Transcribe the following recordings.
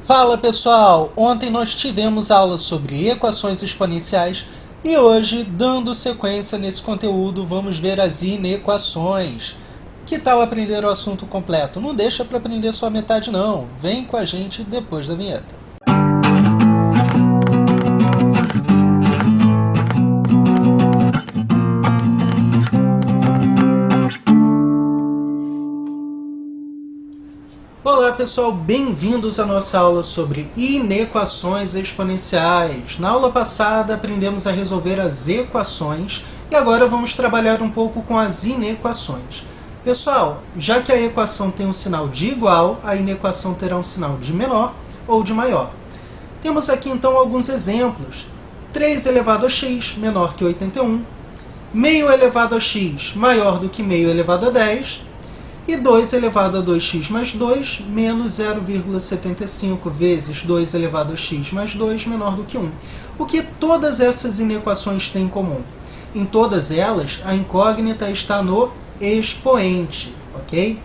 Fala pessoal, ontem nós tivemos aula sobre equações exponenciais e hoje, dando sequência nesse conteúdo, vamos ver as inequações. Que tal aprender o assunto completo? Não deixa para aprender só a metade não, vem com a gente depois da vinheta. Olá pessoal, bem-vindos à nossa aula sobre inequações exponenciais. Na aula passada aprendemos a resolver as equações e agora vamos trabalhar um pouco com as inequações. Pessoal, já que a equação tem um sinal de igual, a inequação terá um sinal de menor ou de maior. Temos aqui então alguns exemplos. 3 elevado a x menor que 81, meio elevado a x maior do que meio elevado a 10, e 2 elevado a 2x mais 2 menos 0,75 vezes 2 elevado a x mais 2 menor do que 1. O que todas essas inequações têm em comum? Em todas elas, a incógnita está no expoente, ok?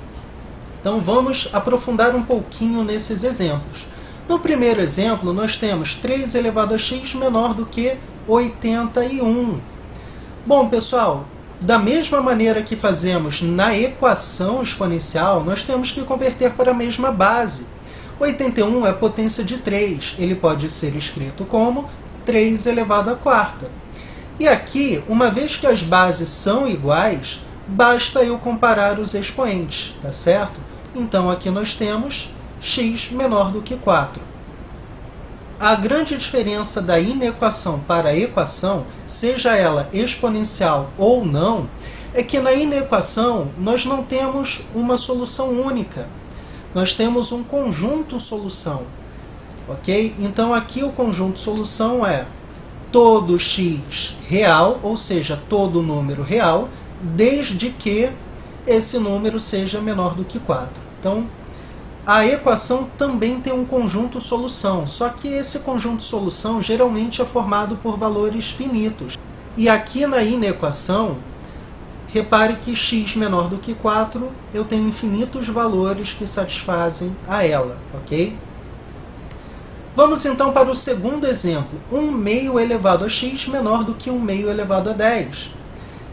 Então vamos aprofundar um pouquinho nesses exemplos. No primeiro exemplo, nós temos 3 elevado a x menor do que 81. Bom, pessoal, da mesma maneira que fazemos na equação exponencial, nós temos que converter para a mesma base. 81 é potência de 3, ele pode ser escrito como 3 elevado à quarta. E aqui, uma vez que as bases são iguais, basta eu comparar os expoentes, tá certo? Então aqui nós temos x menor do que 4. A grande diferença da inequação para a equação, seja ela exponencial ou não, é que na inequação nós não temos uma solução única. Nós temos um conjunto solução, ok? Então aqui o conjunto solução é todo x real, ou seja, todo número real, desde que esse número seja menor do que 4. Então, a equação também tem um conjunto solução, só que esse conjunto solução geralmente é formado por valores finitos. E aqui na inequação, repare que x menor do que 4, eu tenho infinitos valores que satisfazem a ela, ok? Vamos então para o segundo exemplo, 1 meio elevado a x menor do que 1 meio elevado a 10.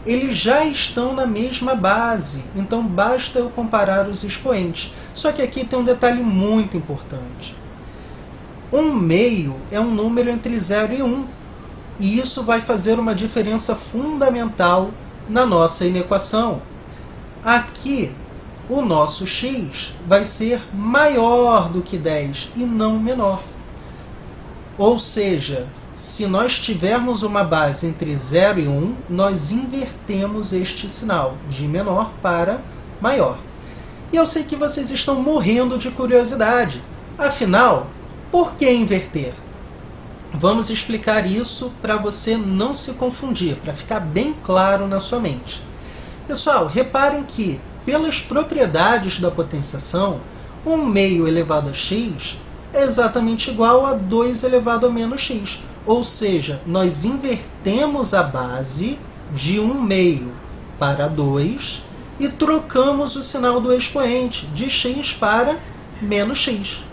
Eles já estão na mesma base, então basta eu comparar os expoentes. Só que aqui tem um detalhe muito importante. 1 meio é um número entre 0 e 1, e isso vai fazer uma diferença fundamental na nossa inequação. Aqui, o nosso x vai ser maior do que 10 e não menor. Ou seja, se nós tivermos uma base entre 0 e 1, nós invertemos este sinal, de menor para maior. E eu sei que vocês estão morrendo de curiosidade. Afinal, por que inverter? Vamos explicar isso para você não se confundir, para ficar bem claro na sua mente. Pessoal, reparem que, pelas propriedades da potenciação, 1 meio elevado a x é exatamente igual a 2 elevado a menos x. Ou seja, nós invertemos a base de 1 meio para 2 e trocamos o sinal do expoente de x para menos x.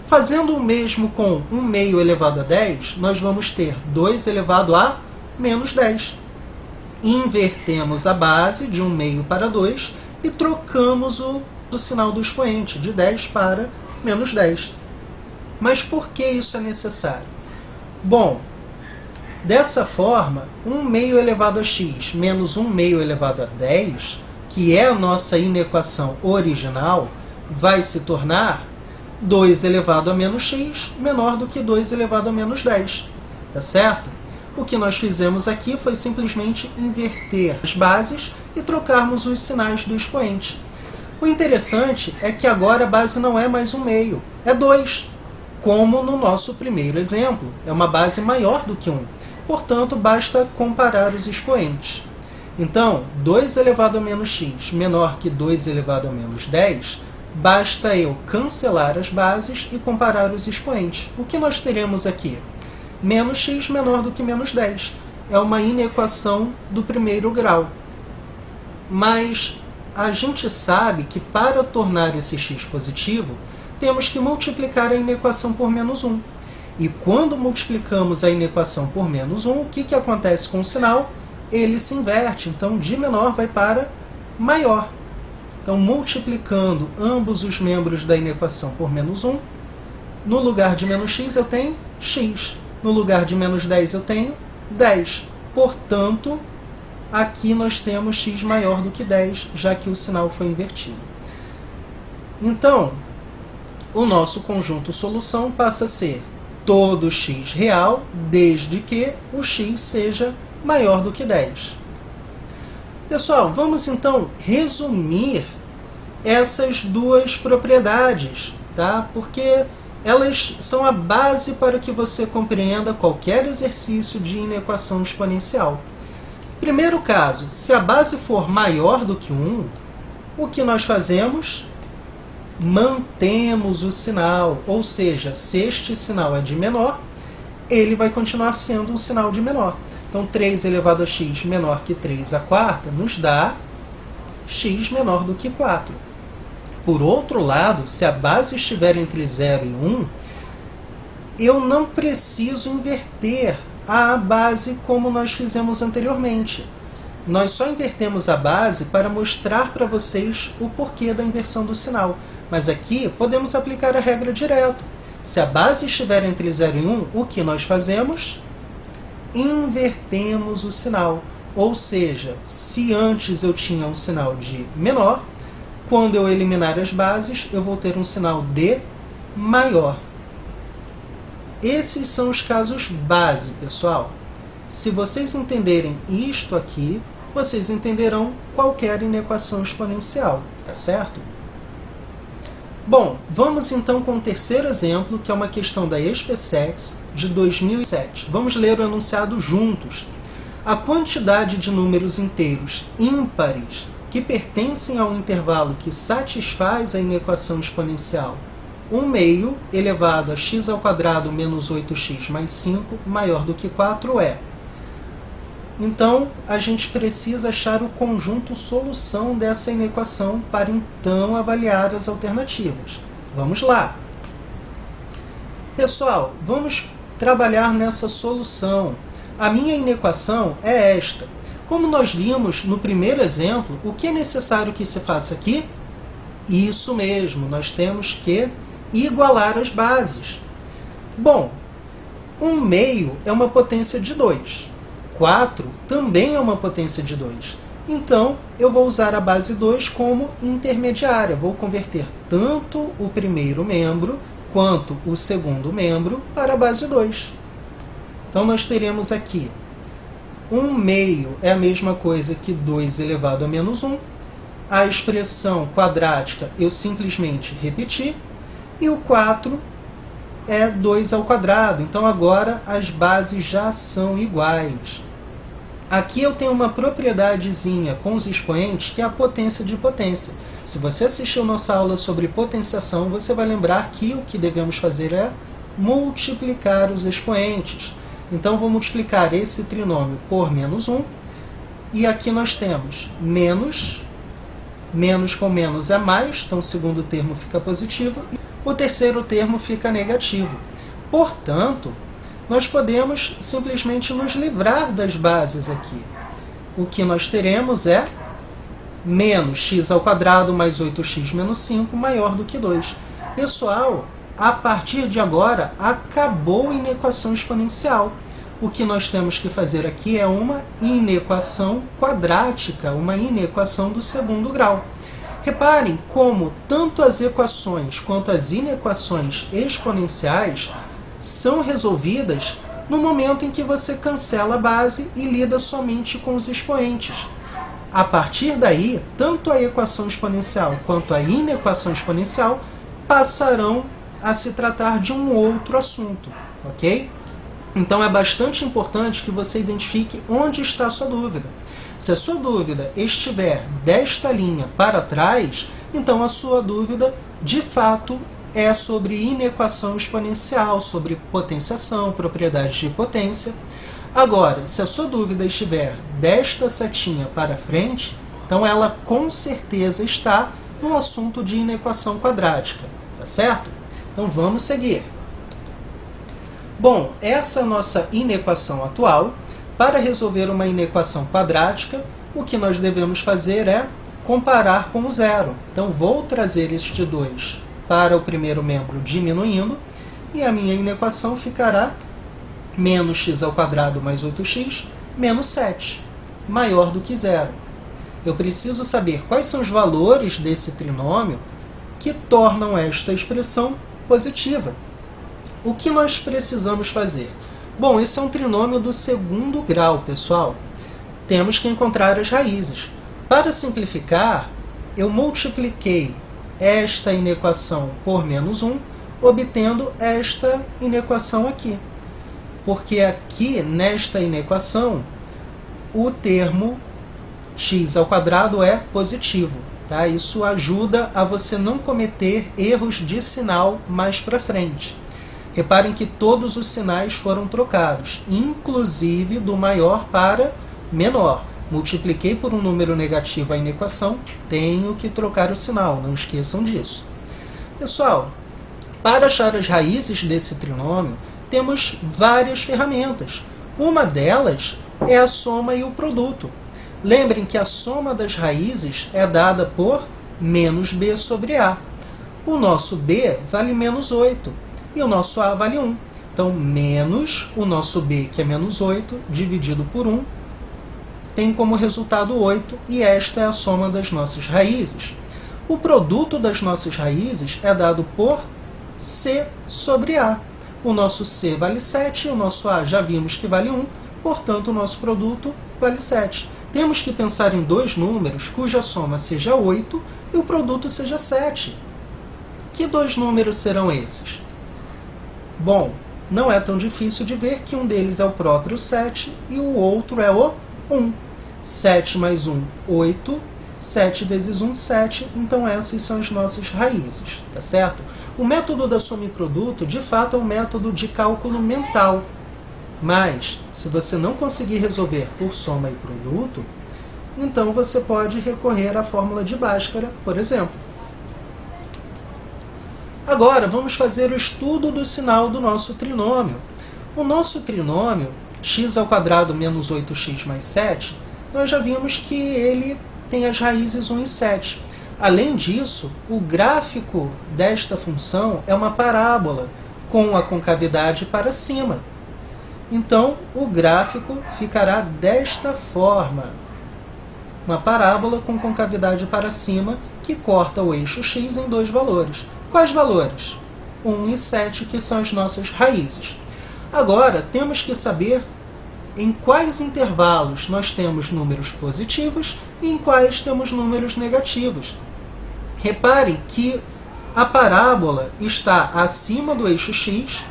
Fazendo o mesmo com 1 meio elevado a 10, nós vamos ter 2 elevado a menos 10. Invertemos a base de 1 meio para 2 e trocamos o sinal do expoente de 10 para menos 10. Mas por que isso é necessário? Bom, dessa forma, 1 meio elevado a x menos 1 meio elevado a 10, que é a nossa inequação original, vai se tornar 2 elevado a menos x menor do que 2 elevado a menos 10. Tá certo? O que nós fizemos aqui foi simplesmente inverter as bases e trocarmos os sinais do expoente. O interessante é que agora a base não é mais 1 meio, é 2. Como no nosso primeiro exemplo, é uma base maior do que 1. Portanto, basta comparar os expoentes. Então, 2 elevado a menos x menor que 2 elevado a menos 10, basta eu cancelar as bases e comparar os expoentes. O que nós teremos aqui? Menos x menor do que menos 10. É uma inequação do primeiro grau. Mas a gente sabe que para tornar esse x positivo, temos que multiplicar a inequação por menos 1. E quando multiplicamos a inequação por menos 1, o que acontece com o sinal? Ele se inverte, então de menor vai para maior. Então, multiplicando ambos os membros da inequação por menos 1, no lugar de menos x eu tenho x. No lugar de menos 10 eu tenho 10. Portanto, aqui nós temos x maior do que 10, já que o sinal foi invertido. Então, o nosso conjunto solução passa a ser todo x real, desde que o x seja maior do que 10. Pessoal, vamos então resumir essas duas propriedades, tá? Porque elas são a base para que você compreenda qualquer exercício de inequação exponencial. Primeiro caso, se a base for maior do que 1, o que nós fazemos? Mantemos o sinal, ou seja, se este sinal é de menor, ele vai continuar sendo um sinal de menor. Então, 3 elevado a x menor que 3 à quarta nos dá x menor do que 4. Por outro lado, se a base estiver entre 0 e 1, eu não preciso inverter a base como nós fizemos anteriormente. Nós só invertemos a base para mostrar para vocês o porquê da inversão do sinal. Mas aqui podemos aplicar a regra direto. Se a base estiver entre 0 e 1, o que nós fazemos? Invertemos o sinal. Ou seja, se antes eu tinha um sinal de menor, quando eu eliminar as bases, eu vou ter um sinal de maior. Esses são os casos base, pessoal. Se vocês entenderem isto aqui, vocês entenderão qualquer inequação exponencial, tá certo? Bom, vamos então com o terceiro exemplo, que é uma questão da SpaceX de 2007. Vamos ler o enunciado juntos. A quantidade de números inteiros ímpares que pertencem ao intervalo que satisfaz a inequação exponencial 1 meio elevado a x ao quadrado menos 8x mais 5 maior do que 4 é. Então, a gente precisa achar o conjunto solução dessa inequação para então avaliar as alternativas. Vamos lá! Pessoal, vamos trabalhar nessa solução. A minha inequação é esta. Como nós vimos no primeiro exemplo, o que é necessário que se faça aqui? Isso mesmo, nós temos que igualar as bases. Bom, 1 meio é uma potência de 2. 4 também é uma potência de 2. Então, eu vou usar a base 2 como intermediária. Vou converter tanto o primeiro membro quanto o segundo membro para a base 2. Então, nós teremos aqui 1 meio é a mesma coisa que 2 elevado a menos 1. A expressão quadrática eu simplesmente repeti. E o 4 é 2 ao quadrado. Então, agora as bases já são iguais. Aqui eu tenho uma propriedadezinha com os expoentes, que é a potência de potência. Se você assistiu nossa aula sobre potenciação, você vai lembrar que o que devemos fazer é multiplicar os expoentes. Então, vou multiplicar esse trinômio por menos 1. E aqui nós temos menos. Menos com menos é mais, então o segundo termo fica positivo. O terceiro termo fica negativo. Portanto, nós podemos simplesmente nos livrar das bases aqui. O que nós teremos é menos x ao quadrado mais 8x menos 5 maior do que 2. Pessoal, a partir de agora, acabou a inequação exponencial. O que nós temos que fazer aqui é uma inequação quadrática, uma inequação do segundo grau. Reparem como tanto as equações quanto as inequações exponenciais são resolvidas no momento em que você cancela a base e lida somente com os expoentes. A partir daí, tanto a equação exponencial quanto a inequação exponencial passarão a se tratar de um outro assunto, ok? Então é bastante importante que você identifique onde está a sua dúvida. Se a sua dúvida estiver desta linha para trás, então a sua dúvida, de fato, é sobre inequação exponencial, sobre potenciação, propriedades de potência. Agora, se a sua dúvida estiver desta setinha para frente, então ela com certeza está no assunto de inequação quadrática, tá tá certo? Então vamos seguir. Bom, essa é a nossa inequação atual. Para resolver uma inequação quadrática, o que nós devemos fazer é comparar com o zero. Então vou trazer este 2 para o primeiro membro diminuindo, e a minha inequação ficará menos x ao quadrado mais 8x menos 7, maior do que zero. Eu preciso saber quais são os valores desse trinômio que tornam esta expressão positiva. O que nós precisamos fazer? Bom, esse é um trinômio do segundo grau, pessoal. Temos que encontrar as raízes. Para simplificar, eu multipliquei esta inequação por menos 1, obtendo esta inequação aqui. Porque aqui, nesta inequação, o termo x ao quadrado é positivo. Tá? Isso ajuda a você não cometer erros de sinal mais para frente. Reparem que todos os sinais foram trocados, inclusive do maior para menor. Multipliquei por um número negativo a inequação, tenho que trocar o sinal, não esqueçam disso. Pessoal, para achar as raízes desse trinômio, temos várias ferramentas. Uma delas é a soma e o produto. Lembrem que a soma das raízes é dada por menos b sobre a. O nosso b vale menos 8 e o nosso a vale 1. Então, menos o nosso b, que é menos 8, dividido por 1, tem como resultado 8, e esta é a soma das nossas raízes. O produto das nossas raízes é dado por c sobre a. O nosso c vale 7, o nosso a já vimos que vale 1, portanto, o nosso produto vale 7. Temos que pensar em dois números cuja soma seja 8 e o produto seja 7. Que dois números serão esses? Bom, não é tão difícil de ver que um deles é o próprio 7 e o outro é o 1. 7 mais 1, 8. 7 vezes 1, 7. Então essas são as nossas raízes, tá certo? O método da soma e produto, de fato, é um método de cálculo mental. Mas, se você não conseguir resolver por soma e produto, então você pode recorrer à fórmula de Bhaskara, por exemplo. Agora, vamos fazer o estudo do sinal do nosso trinômio. O nosso trinômio, x ao quadrado menos 8x mais 7, nós já vimos que ele tem as raízes 1 e 7. Além disso, o gráfico desta função é uma parábola com a concavidade para cima. Então, o gráfico ficará desta forma. Uma parábola com concavidade para cima que corta o eixo x em dois valores. Quais valores? 1 e 7, que são as nossas raízes. Agora, temos que saber em quais intervalos nós temos números positivos e em quais temos números negativos. Reparem que a parábola está acima do eixo x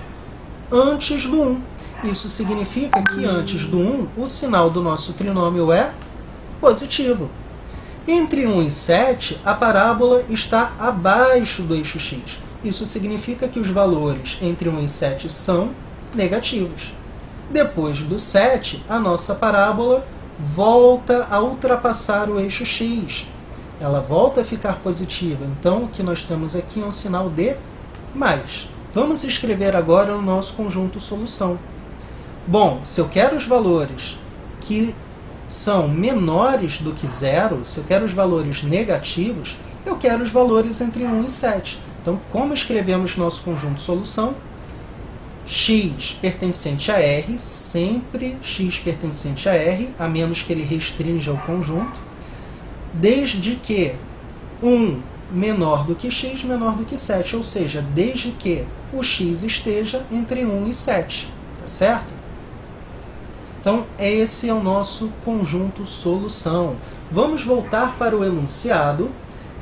antes do 1. Isso significa que antes do 1, o sinal do nosso trinômio é positivo. Entre 1 e 7, a parábola está abaixo do eixo x. Isso significa que os valores entre 1 e 7 são negativos. Depois do 7, a nossa parábola volta a ultrapassar o eixo x. Ela volta a ficar positiva. Então, o que nós temos aqui é um sinal de mais. Vamos escrever agora o nosso conjunto solução. Bom, se eu quero os valores que são menores do que zero, se eu quero os valores negativos, eu quero os valores entre 1 e 7. Então, como escrevemos nosso conjunto solução? X pertencente a R, sempre x pertencente a R, a menos que ele restrinja o conjunto, desde que 1 menor do que x, menor do que 7, ou seja, desde que o x esteja entre 1 e 7, tá certo? Então, esse é o nosso conjunto solução. Vamos voltar para o enunciado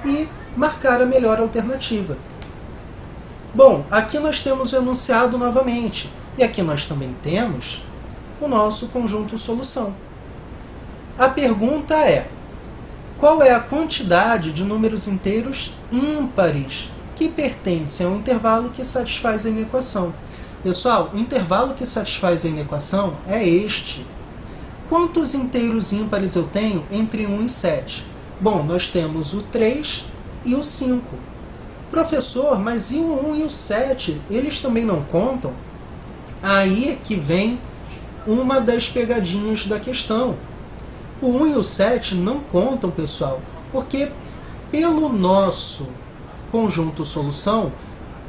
e marcar a melhor alternativa. Bom, aqui nós temos o enunciado novamente, e aqui nós também temos o nosso conjunto solução. A pergunta é: qual é a quantidade de números inteiros ímpares que pertencem a um intervalo que satisfaz a inequação? Pessoal, o intervalo que satisfaz a inequação é este. Quantos inteiros ímpares eu tenho entre 1 e 7? Bom, nós temos o 3 e o 5. Professor, mas e o 1 e o 7? Eles também não contam? Aí é que vem uma das pegadinhas da questão. O 1 e o 7 não contam, pessoal, porque pelo nosso conjunto solução,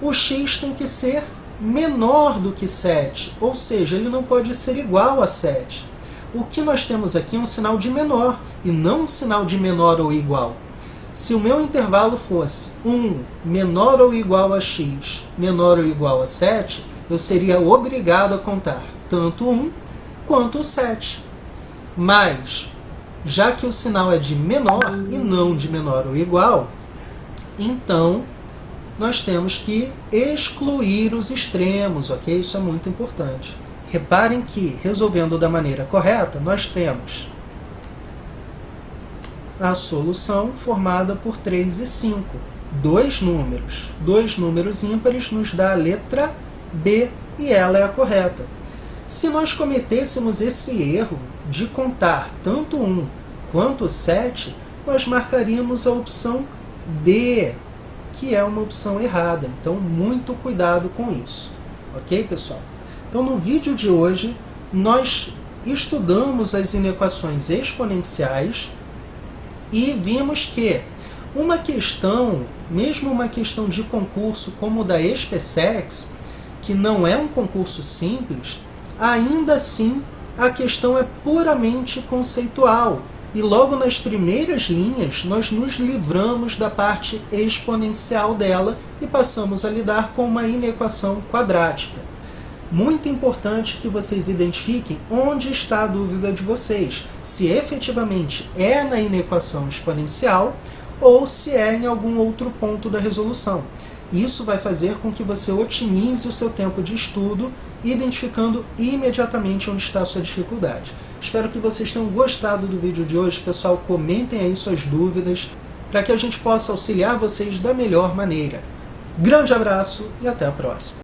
o x tem que ser menor do que 7, ou seja, ele não pode ser igual a 7. O que nós temos aqui é um sinal de menor, e não um sinal de menor ou igual. Se o meu intervalo fosse 1 menor ou igual a x, menor ou igual a 7, eu seria obrigado a contar tanto o 1 quanto o 7. Mas, já que o sinal é de menor e não de menor ou igual, então nós temos que excluir os extremos, ok? Isso é muito importante. Reparem que, resolvendo da maneira correta, nós temos a solução formada por 3 e 5. Dois números ímpares nos dá a letra B e ela é a correta. Se nós cometêssemos esse erro de contar tanto 1 quanto 7, nós marcaríamos a opção D, que é uma opção errada. Então, muito cuidado com isso. Ok, pessoal? Então, no vídeo de hoje, nós estudamos as inequações exponenciais e vimos que uma questão, mesmo uma questão de concurso como o da SpaceX, que não é um concurso simples, ainda assim a questão é puramente conceitual. E logo nas primeiras linhas, nós nos livramos da parte exponencial dela e passamos a lidar com uma inequação quadrática. Muito importante que vocês identifiquem onde está a dúvida de vocês, se efetivamente é na inequação exponencial ou se é em algum outro ponto da resolução. Isso vai fazer com que você otimize o seu tempo de estudo, identificando imediatamente onde está a sua dificuldade. Espero que vocês tenham gostado do vídeo de hoje. Pessoal, comentem aí suas dúvidas para que a gente possa auxiliar vocês da melhor maneira. Grande abraço e até a próxima!